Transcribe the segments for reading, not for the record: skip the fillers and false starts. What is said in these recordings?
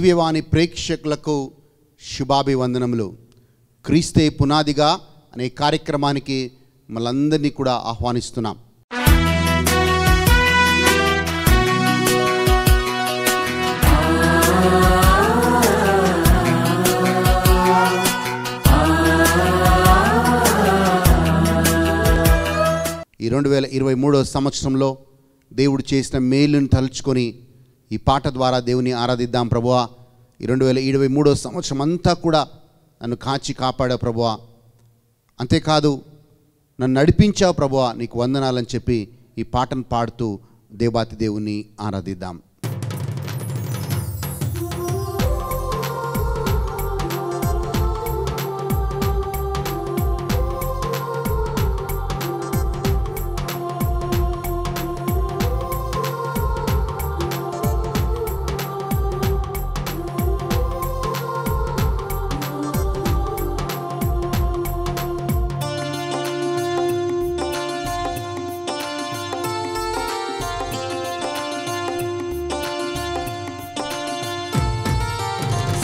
దివ్యవాణి ప్రేక్షకులకు శుభాభివందనములు. క్రీస్తే పునాదిగా అనే కార్యక్రమానికి మనందరినీ కూడా ఆహ్వానిస్తున్నాం. ఈ 2023వ సంవత్సరంలో దేవుడు చేసిన మేలును తలుచుకొని ఈ పాట ద్వారా దేవుని ఆరాధిద్దాం. ప్రభువా, ఈ 2023వ సంవత్సరం అంతా కూడా నన్ను కాచి కాపాడావు ప్రభువా, అంతేకాదు నన్ను నడిపించావు ప్రభువా, నీకు వందనాలని చెప్పి ఈ పాటను పాడుతూ దేవాతి దేవుని ఆరాధిద్దాం.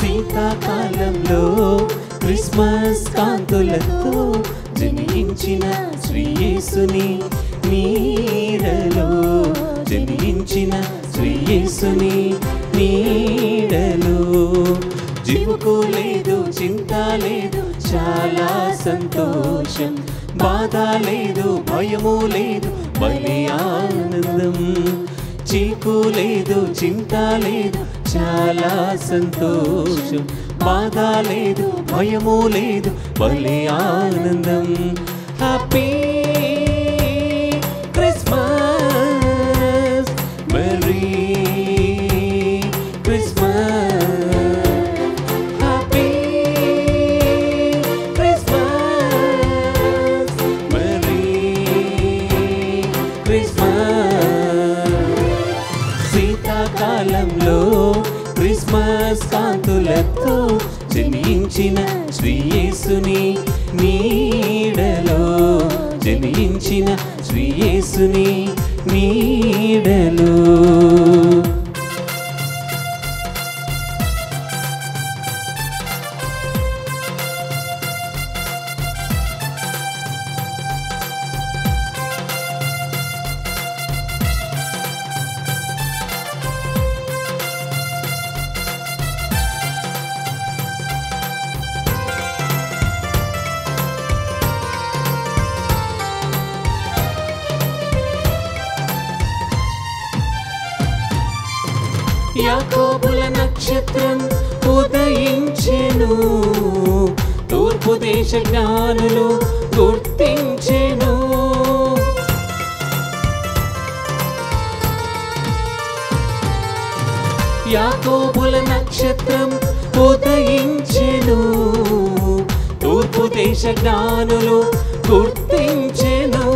శీతాకాలంలో క్రిస్మస్ కాంతులతో జనించిన శ్రీ యేసుని నీడలో, జనించిన శ్రీ యేసుని నీడలో జీవుకు లేదు, చింత లేదు, చాలా సంతోషం. బాధ లేదు, భయము లేదు, బలి ఆనందం. చీకు లేదు, చింత లేదు, చాలా సంతోషం. బాధ లేదు, భయము లేదు, బలి ఆనందం. Happy Christmas, merry Christmas, happy Christmas, merry Christmas. శీతాకాలంలో క్రిస్మస్ కాంతులతో జనించిన శ్రీ యేసుని నీడలో, జనించిన శ్రీ యేసుని నీడలో. యాకోబుల నక్షత్రం ఉదయించెను, తూర్పు దేశ జ్ఞానులు గుర్తించెను. యాకోబుల నక్షత్రం ఉదయించెను, తూర్పు దేశ జ్ఞానులు గుర్తించెను.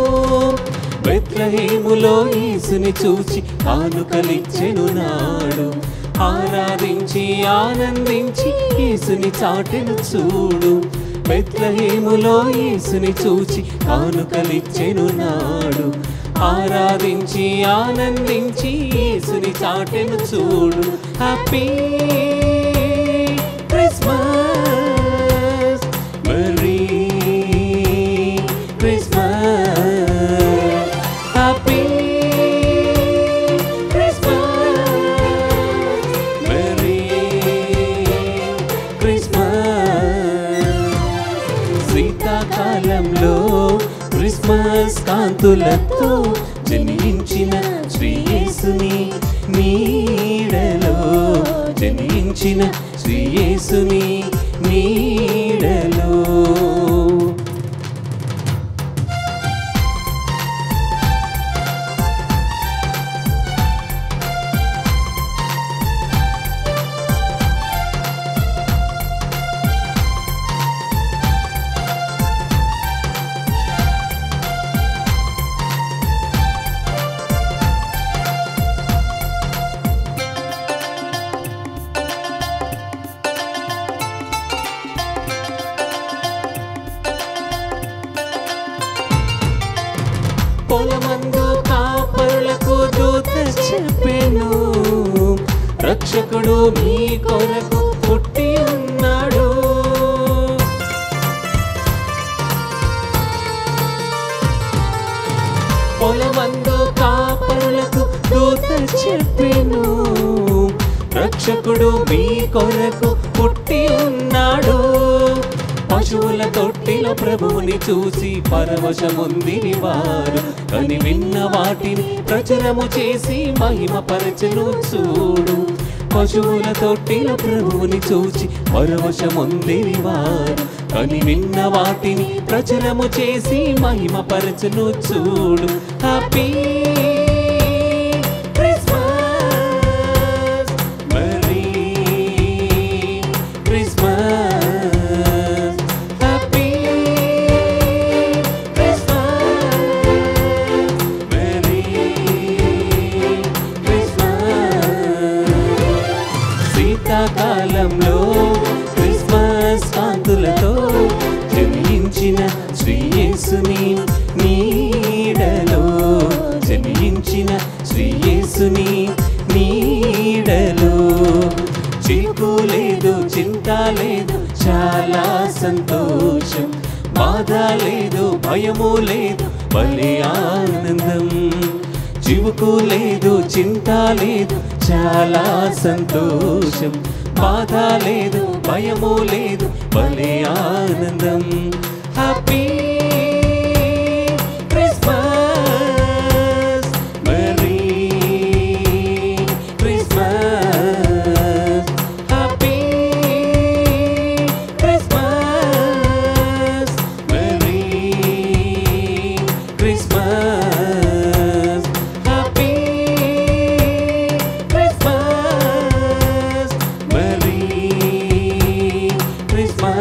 బెత్లెహేములో యేసుని చూచి కానుకలిచ్చెను నాడు, ఆరాధించి ఆనందించి యేసుని చాటెను చూడు. బెత్లెహేములో యేసుని చూచి కానుకలిచ్చెను నాడు, ఆరాధించి ఆనందించి యేసుని చాటెను చూడు. Happy Christmas, merry Christmas, happy Christmas, merry Christmas. శీతాకాలంలో క్రిస్మస్ కాంతులతో జనించిన శ్రీ యేసుని నీడలో, జనించిన శ్రీ యేసుని నీడలో. పొలమందు కాపరులకు దూత చెప్పెను, రక్షకుడు మీ కొరకు కొరకు పుట్టి ఉన్నాడు. పశువుల తొట్టిలో ప్రభువుని చూసి పరవశముందిరి వారు, కని విన్న వాటిని ప్రచురము చేసి మహిమపరచెను చూడు. పశువుల తొట్టిలో ప్రభువుని చూసి పరవశముందిరి వారు, కని విన్న వాటిని ప్రచురము చేసి మహిమపరచెను చూడు. Happy Christmas, merry Christmas, happy Christmas, merry Christmas. శీతాకాలంలో క్రిస్మస్ కాంతులతో జనించిన శ్రీ యేసుని నీడలో, జనించిన శ్రీ యేసుని నీడలో. చిక్కు లేదు, చింత లేదు, చాలా సంతోషం. బాధ లేదు, భయము లేదు, భలే ఆనందం. చివుకు లేదు, చింత లేదు, చాలా సంతోషం. బాధ లేదు, భయము లేదు, భలే ఆనందం. Happy Christmas, merry Christmas, happy Christmas, merry Christmas, happy Christmas, merry Christmas.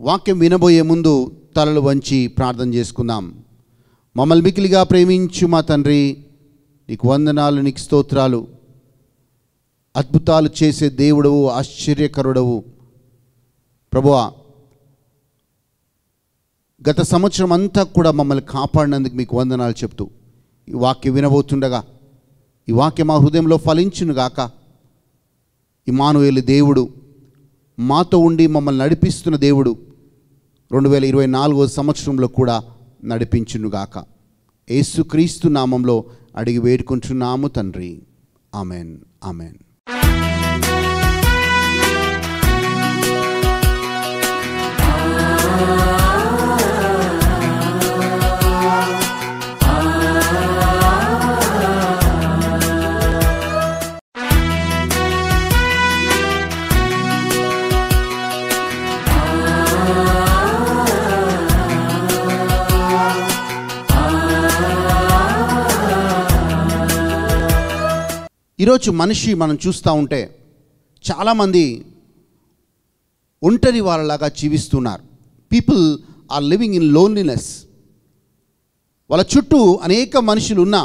వాక్యం వినబోయే ముందు తలలు వంచి ప్రార్థన చేసుకుందాం. మమ్మల్ని మికిలిగా ప్రేమించు మా తండ్రి, నీకు వందనాలు, నీకు స్తోత్రాలు. అద్భుతాలు చేసే దేవుడవు, ఆశ్చర్యకరుడవు ప్రభువా. గత సంవత్సరం అంతా కూడా మమ్మల్ని కాపాడినందుకు మీకు వందనాలు చెప్తూ ఈ వాక్యం వినబోతుండగా ఈ వాక్యం మా హృదయంలో ఫలించునుగాక. ఇమ్మానుయేలు దేవుడు, మాతో ఉండి మమ్మల్ని నడిపిస్తున్న దేవుడు 2024 సంవత్సరంలో కూడా నడిపించునుగాక. యేసుక్రీస్తు నామంలో అడిగి వేడుకుంటున్నాము తండ్రి. Amen, amen. ఈరోజు మనిషి మనం చూస్తూ ఉంటే చాలామంది ఒంటరి వాళ్ళలాగా జీవిస్తున్నారు. People are living in loneliness. వాళ్ళ చుట్టూ అనేక మనుషులు ఉన్నా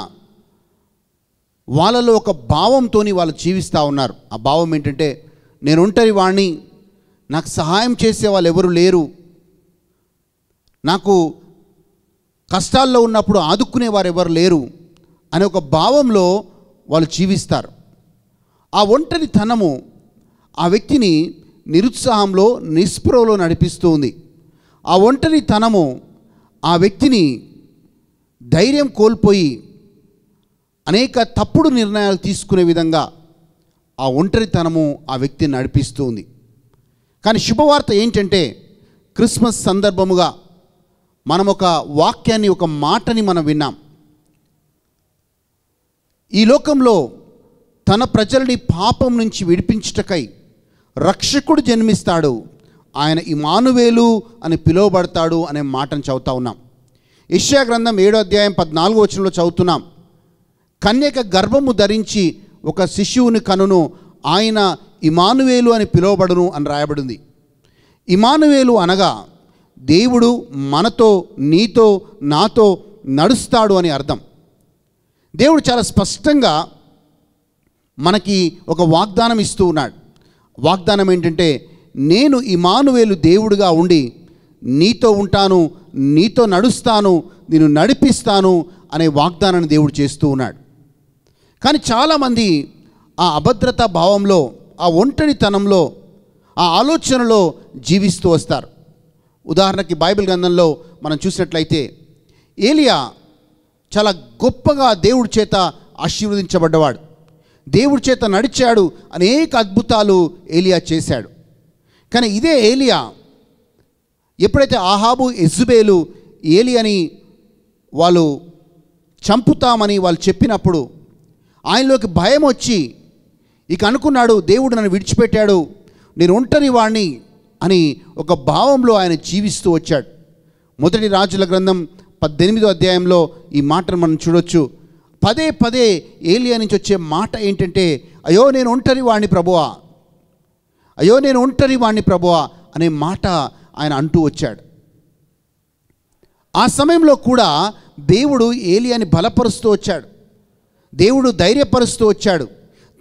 వాళ్ళలో ఒక భావంతో వాళ్ళు జీవిస్తూ ఉన్నారు. ఆ భావం ఏంటంటే, నేను ఒంటరి వాడిని, నాకు సహాయం చేసే వాళ్ళు ఎవరు లేరు, నాకు కష్టాల్లో ఉన్నప్పుడు ఆదుకునేవారు ఎవరు లేరు అనే ఒక భావంలో వాళ్ళు జీవిస్తారు. ఆ ఒంటరితనము ఆ వ్యక్తిని నిరుత్సాహంలో, నిస్పృహలో నడిపిస్తూ ఉంది. ఆ ఒంటరితనము ఆ వ్యక్తిని ధైర్యం కోల్పోయి అనేక తప్పుడు నిర్ణయాలు తీసుకునే విధంగా ఆ ఒంటరితనము ఆ వ్యక్తిని నడిపిస్తూ ఉంది. కానీ శుభవార్త ఏంటంటే, క్రిస్మస్ సందర్భముగా మనం ఒక వాక్యాన్ని, ఒక మాటని మనం విన్నాం. ఈ లోకంలో తన ప్రజలని పాపం నుంచి విడిపించుటకై రక్షకుడు జన్మిస్తాడు, ఆయన ఇమ్మానుయేలు అని పిలువబడతాడు అనే మాటను చదువుతా ఉన్నాం. యెషయా గ్రంథం 7వ అధ్యాయం 14వ వచనంలో చదువుతున్నాం. కన్యక గర్భము ధరించి ఒక శిశువుని కనును, ఆయన ఇమ్మానుయేలు అని పిలువబడును అని రాయబడింది. ఇమ్మానుయేలు అనగా దేవుడు మనతో, నీతో, నాతో నడుస్తాడు అని అర్థం. దేవుడు చాలా స్పష్టంగా మనకి ఒక వాగ్దానం ఇస్తూ ఉన్నాడు. వాగ్దానం ఏంటంటే, నేను ఇమ్మానుయేలు దేవుడిగా ఉండి నీతో ఉంటాను, నీతో నడుస్తాను, నిన్ను నడిపిస్తాను అనే వాగ్దానాన్ని దేవుడు చేస్తూ ఉన్నాడు. కానీ చాలామంది ఆ అభద్రతా భావంలో, ఆ ఒంటరితనంలో, ఆ ఆలోచనలో జీవిస్తూ వస్తారు. ఉదాహరణకి బైబిల్ గ్రంథంలో మనం చూసినట్లయితే, ఏలియా చాలా గొప్పగా దేవుడి చేత ఆశీర్వదించబడ్డవాడు, దేవుడి చేత నడిచాడు, అనేక అద్భుతాలు ఏలియా చేశాడు. కానీ ఇదే ఏలియా ఎప్పుడైతే ఆహాబు యెజబెలు ఏలియాని వాళ్ళు చంపుతామని వాళ్ళు చెప్పినప్పుడు ఆయనలోకి భయం వచ్చి ఇక అనుకున్నాడు, దేవుడు నన్ను విడిచిపెట్టాడు, నేను ఒంటరి వాణ్ణి అని ఒక భావంలో ఆయన జీవిస్తూ వచ్చాడు. మొదటి రాజుల గ్రంథం 18వ అధ్యాయంలో ఈ మాటను మనం చూడొచ్చు. పదే పదే ఏలియా నుంచి వచ్చే మాట ఏంటంటే, అయ్యో నేను ఒంటరి వాణ్ణి ప్రభువా, అయ్యో నేను ఒంటరి వాణ్ణి ప్రభువా అనే మాట ఆయన అంటూ వచ్చాడు. ఆ సమయంలో కూడా దేవుడు ఏలియాని బలపరుస్తూ వచ్చాడు, దేవుడు ధైర్యపరుస్తూ వచ్చాడు,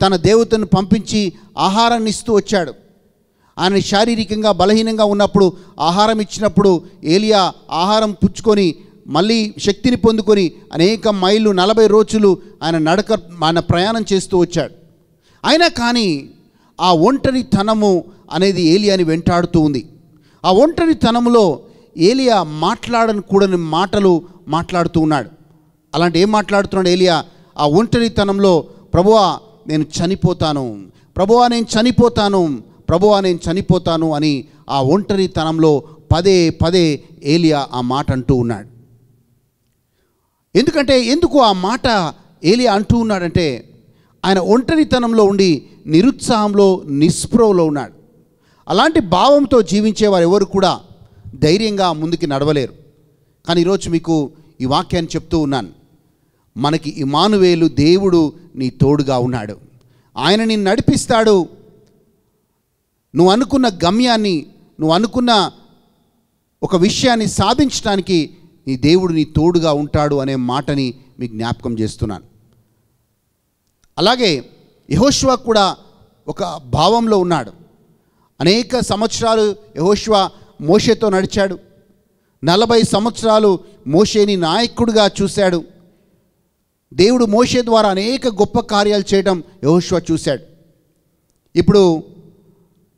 తన దేవతను పంపించి ఆహారాన్ని ఇస్తూ వచ్చాడు. ఆయన శారీరకంగా బలహీనంగా ఉన్నప్పుడు ఆహారం ఇచ్చినప్పుడు ఏలియా ఆహారం పుచ్చుకొని మళ్ళీ శక్తిని పొందుకొని అనేక మైళ్ళు 40 రోజులు ఆయన ప్రయాణం చేస్తూ వచ్చాడు. అయినా కానీ ఆ ఒంటరితనము అనేది ఏలియాని వెంటాడుతూ ఉంది. ఆ ఒంటరితనంలో ఏలియా మాట్లాడకూడని మాటలు మాట్లాడుతూ ఉన్నాడు. అలాంటి ఏం మాట్లాడుతున్నాడు ఏలియా? ఆ ఒంటరితనంలో ప్రభువా నేను చనిపోతాను, ప్రభువా నేను చనిపోతాను, ప్రభువా నేను చనిపోతాను అని ఆ ఒంటరితనంలో పదే పదే ఏలియా ఆ మాట అంటూ ఉన్నాడు. ఎందుకు ఆ మాట ఏలియా అంటూ ఉన్నాడంటే, ఆయన ఒంటరితనంలో ఉండి నిరుత్సాహంలో నిస్పృహలో ఉన్నాడు. అలాంటి భావంతో జీవించేవారు ఎవరు కూడా ధైర్యంగా ముందుకు నడవలేరు. కానీ ఈరోజు మీకు ఈ వాక్యాన్ని చెప్తూ ఉన్నాను, మనకి ఇమ్మానువేలు దేవుడు నీ తోడుగా ఉన్నాడు, ఆయన నిన్ను నడిపిస్తాడు. నువ్వు అనుకున్న గమ్యాన్ని, నువ్వు అనుకున్న ఒక విషయాన్ని సాధించడానికి నీ దేవుడు నీ తోడుగా ఉంటాడు అనే మాటని మీకు జ్ఞాపకం చేస్తున్నాను. అలాగే యెహోషువ కూడా ఒక భావంలో ఉన్నాడు. అనేక సంవత్సరాలు యెహోషువ మోషేతో నడిచాడు. 40 సంవత్సరాలు మోషేని నాయకుడిగా చూశాడు. దేవుడు మోషే ద్వారా అనేక గొప్ప కార్యాలు చేయడం యెహోషువ చూశాడు. ఇప్పుడు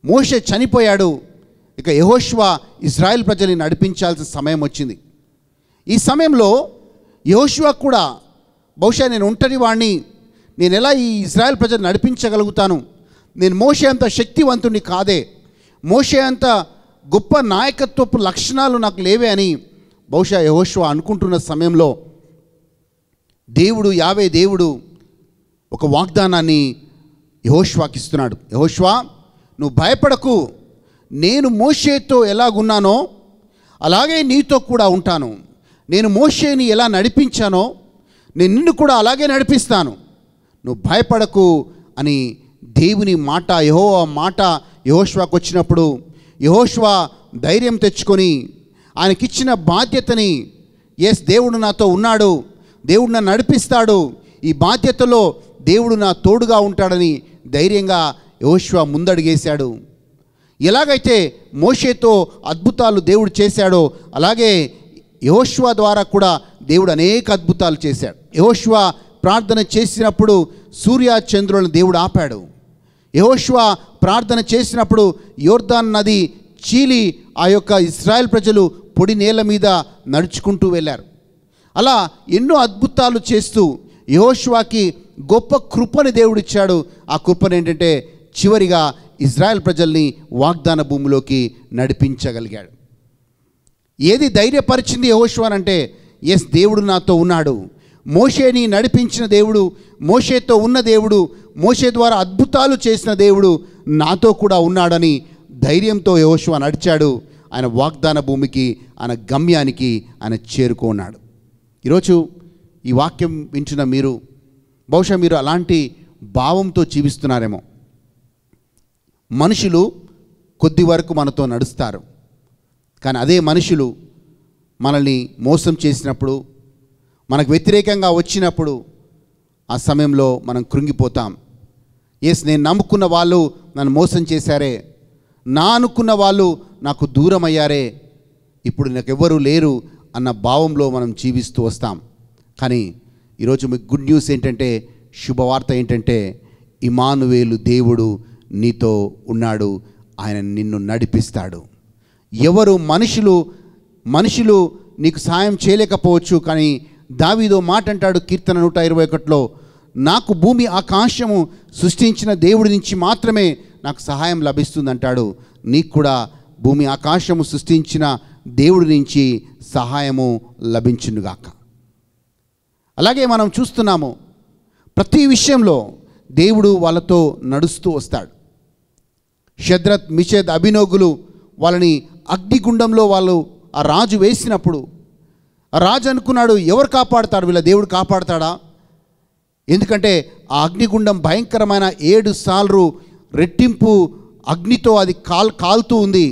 మోషే చనిపోయాడు, ఇక యెహోషువ ఇజ్రాయెల్ ప్రజల్ని నడిపించాల్సిన సమయం వచ్చింది. ఈ సమయంలో యెహోషువ కూడా బహుశా నేను ఒంటరి వాణ్ణి, నేను ఎలా ఈ ఇజ్రాయెల్ ప్రజలు నడిపించగలుగుతాను, నేను మోషే అంత శక్తివంతుని కాదే, మోషే అంత గొప్ప నాయకత్వపు లక్షణాలు నాకు లేవే అని బహుశా యెహోషువ అనుకుంటున్న సమయంలో యావే దేవుడు ఒక వాగ్దానాన్ని యెహోషువకి ఇస్తున్నాడు. యెహోషువ నువ్వు భయపడకు, నేను మోషేతో ఎలాగున్నానో అలాగే నీతో కూడా ఉంటాను, నేను మోషేని ఎలా నడిపించానో నేను నిన్ను కూడా అలాగే నడిపిస్తాను, నువ్వు భయపడకు అని దేవుని మాట యెహోవా మాట యెహోషువకు వచ్చినప్పుడు యెహోషువ ధైర్యం తెచ్చుకొని ఆయనకిచ్చిన బాధ్యతని, దేవుడు నాతో ఉన్నాడు, దేవుడు నన్ను నడిపిస్తాడు, ఈ బాధ్యతలో దేవుడు నా తోడుగా ఉంటాడని ధైర్యంగా యెహోషువ ముందడుగేశాడు. ఎలాగైతే మోషేతో అద్భుతాలు దేవుడు చేశాడో అలాగే యెహోషువ ద్వారా కూడా దేవుడు అనేక అద్భుతాలు చేశాడు. యెహోషువ ప్రార్థన చేసినప్పుడు సూర్య చంద్రులను దేవుడు ఆపాడు. యెహోషువ ప్రార్థన చేసినప్పుడు యోర్దాను నది చీలి ఆ యొక్క ఇశ్రాయేల్ ప్రజలు పొడి నేల మీద నడుచుకుంటూ వెళ్ళారు. అలా ఎన్నో అద్భుతాలు చేస్తూ యెహోషువకి గొప్ప కృపని దేవుడిచ్చాడు. ఆ కృపను ఏంటంటే చివరిగా ఇజ్రాయెల్ ప్రజల్ని వాగ్దాన భూమిలోకి నడిపించగలిగాడు. ఏది ధైర్యపరిచింది యెహోషువనంటే, దేవుడు నాతో ఉన్నాడు, మోషేని నడిపించిన దేవుడు, మోషేతో ఉన్న దేవుడు, మోషే ద్వారా అద్భుతాలు చేసిన దేవుడు నాతో కూడా ఉన్నాడని ధైర్యంతో యెహోషువ నడిచాడు. ఆయన వాగ్దాన భూమికి, ఆయన గమ్యానికి ఆయన చేరుకున్నాడు. ఈరోజు ఈ వాక్యం వింటున్న మీరు బహుశా మీరు అలాంటి భావంతో జీవిస్తున్నారేమో. మనుషులు కొద్ది వరకు మనతో నడుస్తారు, కానీ అదే మనుషులు మనల్ని మోసం చేసినప్పుడు, మనకు వ్యతిరేకంగా వచ్చినప్పుడు ఆ సమయంలో మనం కృంగిపోతాం. నేను నమ్ముకున్న వాళ్ళు నన్ను మోసం చేశారే, నా అనుకున్న వాళ్ళు నాకు దూరం అయ్యారే, ఇప్పుడు నాకు ఎవ్వరూ లేరు అన్న భావంలో మనం జీవిస్తూ వస్తాం. కానీ ఈరోజు మీకు గుడ్ న్యూస్ ఏంటంటే, శుభవార్త ఏంటంటే, ఇమ్మానువేలు దేవుడు నీతో ఉన్నాడు, ఆయన నిన్ను నడిపిస్తాడు. ఎవరు మనుషులు నీకు సాయం చేయలేకపోవచ్చు, కానీ దావీదు మాట అంటాడు కీర్తన 121లో, నాకు భూమి ఆకాశము సృష్టించిన దేవుడి నుంచి మాత్రమే నాకు సహాయం లభిస్తుందంటాడు. నీకు కూడా భూమి ఆకాశము సృష్టించిన దేవుడి నుంచి సహాయము లభించునుగాక. అలాగే మనం చూస్తున్నాము, ప్రతి విషయంలో దేవుడు వాళ్ళతో నడుస్తూ వస్తాడు. షద్రత్ మిషద్ అబేద్నెగోలు వాళ్ళని అగ్నిగుండంలో వాళ్ళు ఆ రాజు వేసినప్పుడు ఆ రాజు అనుకున్నాడు, ఎవరు కాపాడుతాడు, వీళ్ళ దేవుడు కాపాడుతాడా? ఎందుకంటే ఆ అగ్నిగుండం భయంకరమైన 7 సార్లు రెట్టింపు అగ్నితో అది కాలుతూ ఉంది.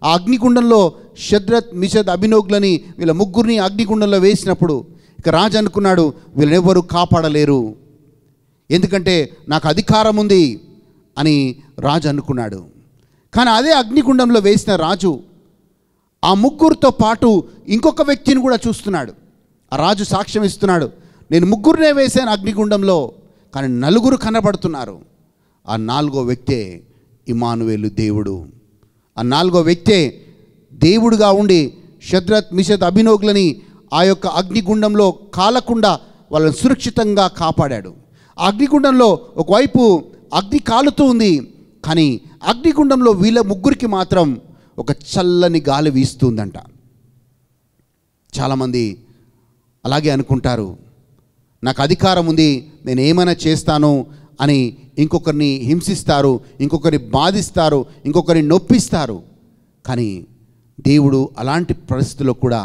ఆ అగ్నిగుండంలో షద్రత్ మిషద్ అబేద్నెగోలని వీళ్ళ ముగ్గురిని అగ్నిగుండంలో వేసినప్పుడు ఇక రాజు అనుకున్నాడు, వీళ్ళెవరు కాపాడలేరు, ఎందుకంటే నాకు అధికారం ఉంది అని రాజు అనుకున్నాడు. కానీ అదే అగ్నిగుండంలో వేసిన రాజు ఆ ముగ్గురితో పాటు ఇంకొక వ్యక్తిని కూడా చూస్తున్నాడు. ఆ రాజు సాక్ష్యం ఇస్తున్నాడు, నేను ముగ్గురినే వేశాను అగ్నిగుండంలో, కానీ 4 కనబడుతున్నారు. ఆ 4వ వ్యక్తే ఇమ్మానుయేలు దేవుడు. ఆ 4వ వ్యక్తే దేవుడుగా ఉండి షద్రత్ మిషద్ అబేద్నెగోలని ఆ యొక్క అగ్నిగుండంలో కాలకుండా వాళ్ళని సురక్షితంగా కాపాడాడు. ఆ అగ్నిగుండంలో ఒకవైపు అగ్ని కాలుతూ ఉంది, కానీ అగ్నిగుండంలో వీళ్ళ ముగ్గురికి మాత్రం ఒక చల్లని గాలి వీస్తుందంట. చాలామంది అలాగే అనుకుంటారు, నాకు అధికారం ఉంది, నేను ఏమైనా చేస్తాను అని ఇంకొకరిని హింసిస్తారు, ఇంకొకరిని బాధిస్తారు, ఇంకొకరిని నొప్పిస్తారు. కానీ దేవుడు అలాంటి పరిస్థితుల్లో కూడా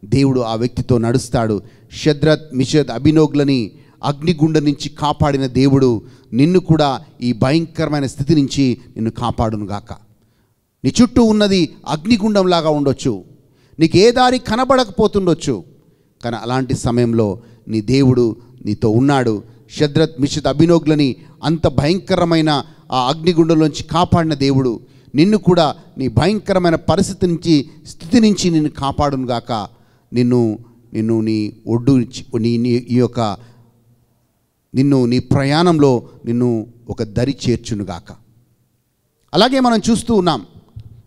దేవుడు ఆ వ్యక్తితో నడుస్తాడు. షద్రత్ మిషద్ అబేద్నెగోలని అగ్నిగుండం నుంచి కాపాడిన దేవుడు నిన్ను కూడా ఈ భయంకరమైన స్థితి నుంచి నిన్ను కాపాడునుగాక. నీ చుట్టూ ఉన్నది అగ్నిగుండంలాగా ఉండొచ్చు, నీకు ఏ దారి కనబడకపోతుండొచ్చు, కానీ అలాంటి సమయంలో నీ దేవుడు నీతో ఉన్నాడు. షద్రత్ మిషద్ అబేద్నెగోలని అంత భయంకరమైన ఆ అగ్నిగుండంలోంచి కాపాడిన దేవుడు నిన్ను కూడా నీ భయంకరమైన పరిస్థితి నుంచి స్థితి నుంచి నిన్ను కాపాడునుగాక. నిన్ను నీ ఒడ్డు నిన్ను నీ ప్రయాణంలో నిన్ను ఒక దరి చేర్చునుగాక. అలాగే మనం చూస్తూ ఉన్నాం,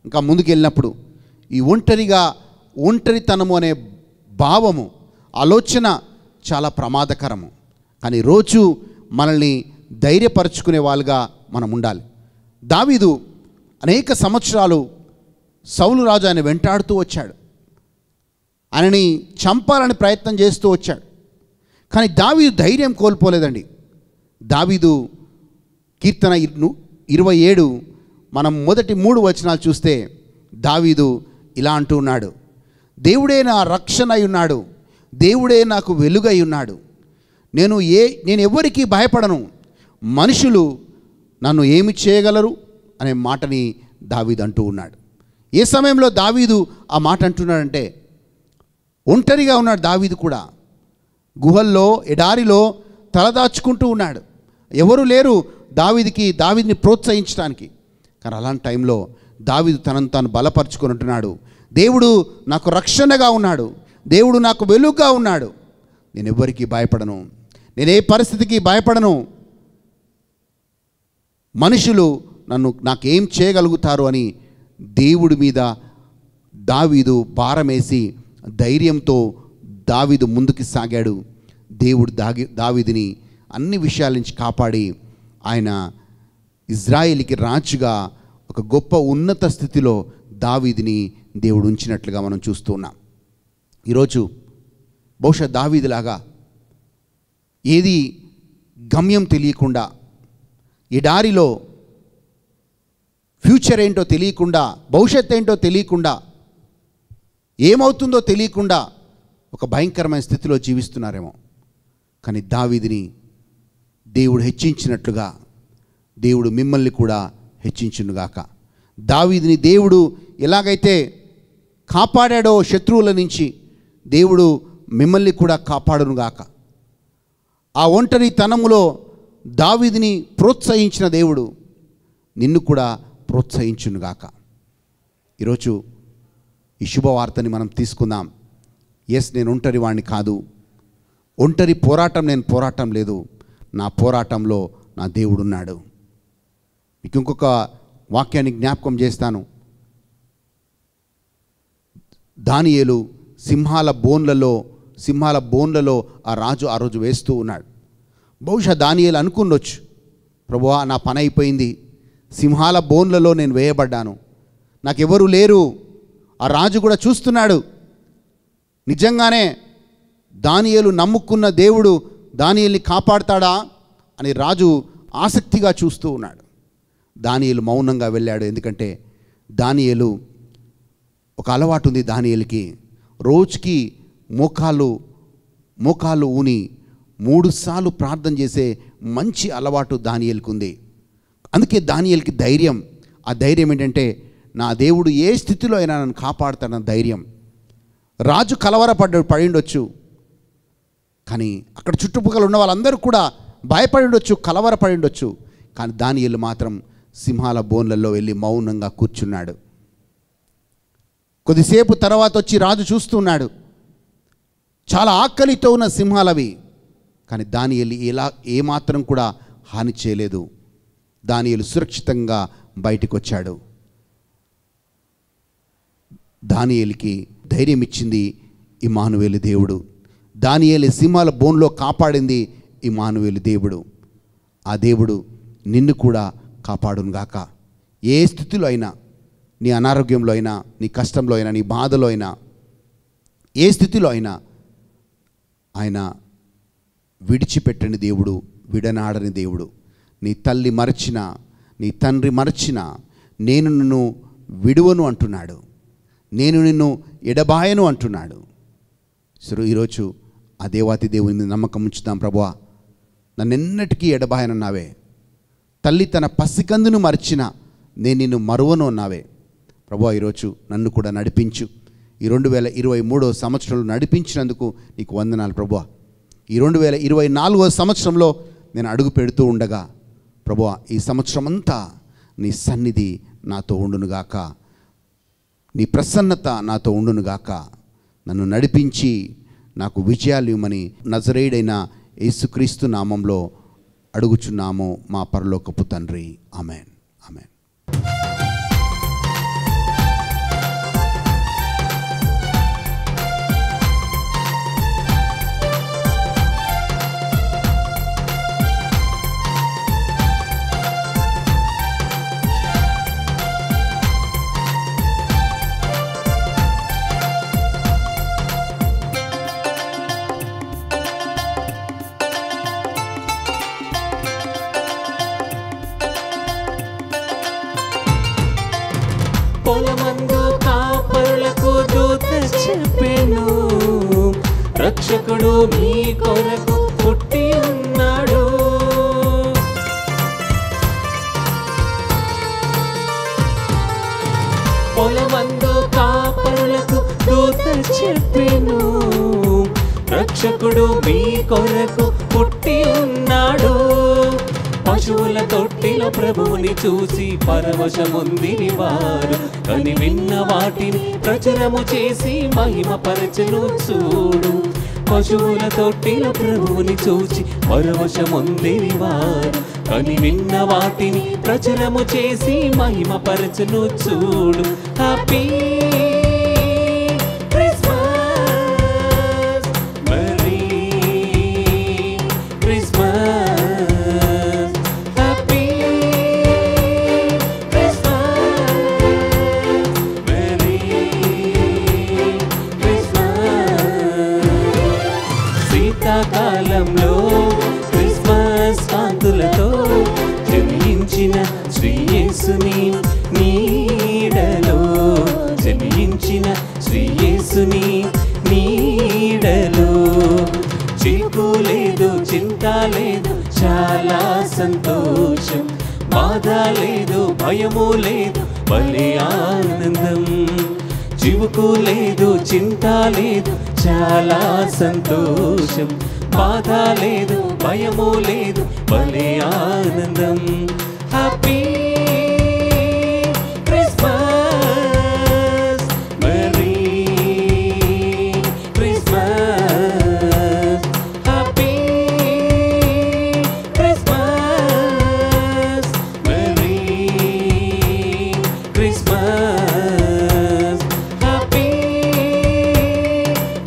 ఇంకా ముందుకు వెళ్ళినప్పుడు ఈ ఒంటరితనము అనే భావము, ఆలోచన చాలా ప్రమాదకరము. కానీ రోజు మనల్ని ధైర్యపరచుకునే వాళ్ళుగా మనం ఉండాలి. దావీదు అనేక సంవత్సరాలు సౌలు రాజు ఆయన వెంటాడుతూ వచ్చాడు, ఆయనని చంపాలని ప్రయత్నం చేస్తూ వచ్చాడు. కానీ దావీదు ధైర్యం కోల్పోలేదండి. దావీదు కీర్తన 27 మనం మొదటి 3 వచనాలు చూస్తే దావీదు ఇలా అంటూ ఉన్నాడు, దేవుడే నా రక్షణ అయి ఉన్నాడు, దేవుడే నాకు వెలుగై ఉన్నాడు, నేను ఎవరికి భయపడను, మనుషులు నన్ను ఏమి చేయగలరు అనే మాటని దావీదు అంటూ ఉన్నాడు. ఏ సమయంలో దావీదు ఆ మాట అంటున్నాడంటే, ఒంటరిగా ఉన్నాడు దావీదు కూడా, గుహల్లో ఎడారిలో తలదాచుకుంటూ ఉన్నాడు, ఎవరు లేరు దావీదుని ప్రోత్సహించడానికి. కానీ అలాంటి టైంలో దావీదు తనను తాను బలపరుచుకొని ఉంటున్నాడు, దేవుడు నాకు రక్షణగా ఉన్నాడు, దేవుడు నాకు వెలుగుగా ఉన్నాడు, నేను ఎవ్వరికి భయపడను, నేను ఏ పరిస్థితికి భయపడను, మనుషులు నాకేం చేయగలుగుతారు అని దేవుడి మీద దావీదు భారమేసి ధైర్యంతో దావీదు ముందుకు సాగాడు. దేవుడు దావీదుని అన్ని విషయాల నుంచి కాపాడి ఆయన ఇజ్రాయేలుకి రాజుగా ఒక గొప్ప ఉన్నత స్థితిలో దావీదుని దేవుడు ఉంచినట్లుగా మనం చూస్తూ ఉన్నాం. ఈరోజు బహుశా దావీదులాగా ఏది గమ్యం తెలియకుండా, ఎడారిలో ఫ్యూచర్ ఏంటో తెలియకుండా, భవిష్యత్ ఏంటో తెలియకుండా, ఏమవుతుందో తెలియకుండా ఒక భయంకరమైన స్థితిలో జీవిస్తున్నారేమో. కానీ దావీదుని దేవుడు హెచ్చించినట్లుగా దేవుడు మిమ్మల్ని కూడా హెచ్చించునుగాక. దావీదుని దేవుడు ఎలాగైతే కాపాడాడో శత్రువుల నుంచి, దేవుడు మిమ్మల్ని కూడా కాపాడునుగాక. ఆ ఒంటరితనములో దావీదుని ప్రోత్సహించిన దేవుడు నిన్ను కూడా ప్రోత్సహించునుగాక. ఈరోజు ఈ శుభవార్తని మనం తీసుకుందాం. నేను ఒంటరి వాడిని కాదు, ఒంటరి పోరాటం నేను పోరాటం లేదు, నా పోరాటంలో నా దేవుడున్నాడు. మీకు ఇంకొక వాక్యాన్ని జ్ఞాపకం చేస్తాను. దానియేలు సింహాల బోన్లలో ఆ రాజు ఆ రోజు వేస్తూ ఉన్నాడు. బహుశా దానియేలు అనుకుండొచ్చు, ప్రభువా నా పని అయిపోయింది, సింహాల బోన్లలో నేను వేయబడ్డాను, నాకెవరు లేరు, ఆ రాజు కూడా చూస్తున్నాడు. నిజంగానే దానియేలు నమ్ముకున్న దేవుడు దానియేలుని కాపాడతాడా అని రాజు ఆసక్తిగా చూస్తూ ఉన్నాడు. దానియేలు మౌనంగా వెళ్ళాడు. ఎందుకంటే దానియేలు ఒక అలవాటు ఉంది దానియేలుకి. రోజుకి మోకాళ్ళు ఊని 3 సార్లు ప్రార్థన చేసే మంచి అలవాటు దానియేలుకు ఉంది. అందుకే దానియేలుకి ధైర్యం. ఆ ధైర్యం ఏంటంటే నా దేవుడు ఏ స్థితిలో అయినా నన్ను కాపాడుతాడన్న ధైర్యం. రాజు పడి ఉండొచ్చు, కానీ అక్కడ చుట్టుపక్కల ఉన్న వాళ్ళందరూ కూడా భయపడి ఉండొచ్చు, కలవరపడి ఉండొచ్చు. కానీ దానియేలు మాత్రం సింహాల బోన్లలో వెళ్ళి మౌనంగా కూర్చున్నాడు. కొద్దిసేపు తర్వాత వచ్చి రాజు చూస్తున్నాడు. చాలా ఆకలితో ఉన్న సింహాలవి, కానీ దానియేలు ఏమాత్రం కూడా హాని చేయలేదు. దానియేలు సురక్షితంగా బయటికి వచ్చాడు. దానియేలుకి ధైర్యం ఇచ్చింది ఇమ్మానుయేలు దేవుడు. దానియేలు సింహాల బోన్లో కాపాడింది ఇమ్మానుయేలు దేవుడు. ఆ దేవుడు నిన్ను కూడా కాపాడునుగాక. ఏ స్థితిలో అయినా, నీ అనారోగ్యంలో అయినా, నీ కష్టంలో అయినా, నీ బాధలో అయినా, ఏ స్థితిలో అయినా ఆయన విడిచిపెట్టని దేవుడు, విడనాడని దేవుడు. నీ తల్లి మరచినా, నీ తండ్రి మరచినా నేను నిన్ను విడువను అంటున్నాడు, నేను నిన్ను ఎడబాయను అంటున్నాడు. సరే, ఈరోజు ఆ దేవాతి దేవుని మీద నమ్మకం ఉంచుతాం. ప్రభువా నన్నెన్నటికీ ఎడబాయనన్నావే, తల్లి తన పసికందును మర్చిన నేను నిన్ను మరువను అన్నావే. ప్రభువా ఈరోజు నన్ను కూడా నడిపించు. ఈ 2023 సంవత్సరంలో నడిపించినందుకు నీకు వందనాలు ప్రభువా. ఈ 2024 సంవత్సరంలో నేను అడుగు పెడుతూ ఉండగా ప్రభువా ఈ సంవత్సరం అంతా నీ సన్నిధి నాతో ఉండునుగాక, నీ ప్రసన్నత నాతో ఉండునుగాక. నన్ను నడిపించి నాకు విజయాలు ఇవ్వమని నజరేయుడైన యేసుక్రీస్తు నామంలో అడుగుచున్నాము మా పరలోకపు తండ్రి. ఆమేన్, ఆమేన్. పొలమందు కాపరులకు దూత చెప్పెను, రక్షకుడు మీ కొరకు పుట్టి ఉన్నాడు. పొలమందు కాపరులకు దూత చెప్పెను, రక్షకుడు మీ కొరకు పుట్టి ఉన్నాడు. పశువుల తొట్టిలో ప్రభువుని చూసి పరవశముందిని వారు, కని విన్న వాటిని ప్రచురము చేసి మహిమ పరచను చూడు. పశువుల తొట్టిలో ప్రభువుని చూసి పరవశముందిని వారు, కని విన్న వాటిని ప్రచురము చేసి మహిమ పరచను చూడు. Happy Christmas, merry Christmas. కాలంలో క్రిస్మస్ కాంతులతో జనించిన శ్రీ యేసుని నీడలో, జనించిన శ్రీ యేసుని నీడలో చిక్కు లేదు, చింత లేదు, చాలా సంతోషం. బాధ లేదు, భయము లేదు, భలే ఆనందం. చివుకు లేదు, చింత లేదు, చాలా సంతోషం. బాధ లేదు, భయము లేదు, భలే ఆనందం. Happy Christmas, merry Christmas. Happy Christmas, merry Christmas. Happy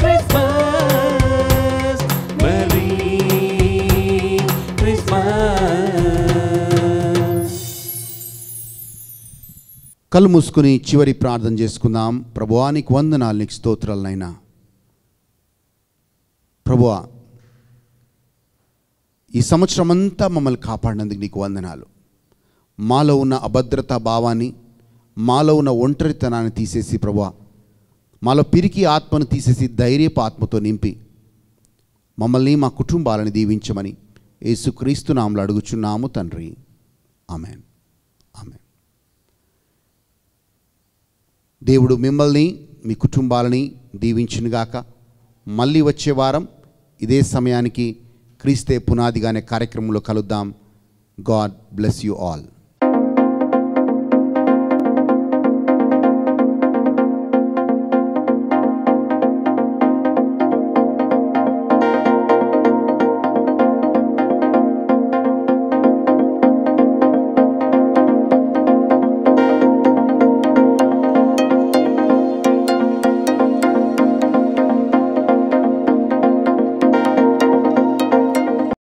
Christmas, merry కళ్ళు మూసుకుని చివరి ప్రార్థన చేసుకుందాం. ప్రభువా, నీకు వందనాలు, నీకు స్తోత్రాలు నైనా. ప్రభువా, ఈ సంవత్సరం అంతా మమ్మల్ని కాపాడినందుకు నీకు వందనాలు. మాలో ఉన్న అభద్రతా భావాన్ని, మాలో ఉన్న ఒంటరితనాన్ని తీసేసి ప్రభువా, మాలో పిరికి ఆత్మను తీసేసి ధైర్యపు ఆత్మతో నింపి మమ్మల్ని, మా కుటుంబాలను దీవించమని యేసుక్రీస్తు నామములో అడుగుచున్నాము తండ్రి. ఆమేన్. ఆమేన్. దేవుడు మిమ్మల్ని, మీ కుటుంబాలని దీవించునుగాక. మళ్ళీ వచ్చే వారం ఇదే సమయానికి క్రీస్తే పునాదిగా అనే కార్యక్రమంలో కలుద్దాం. God bless you all.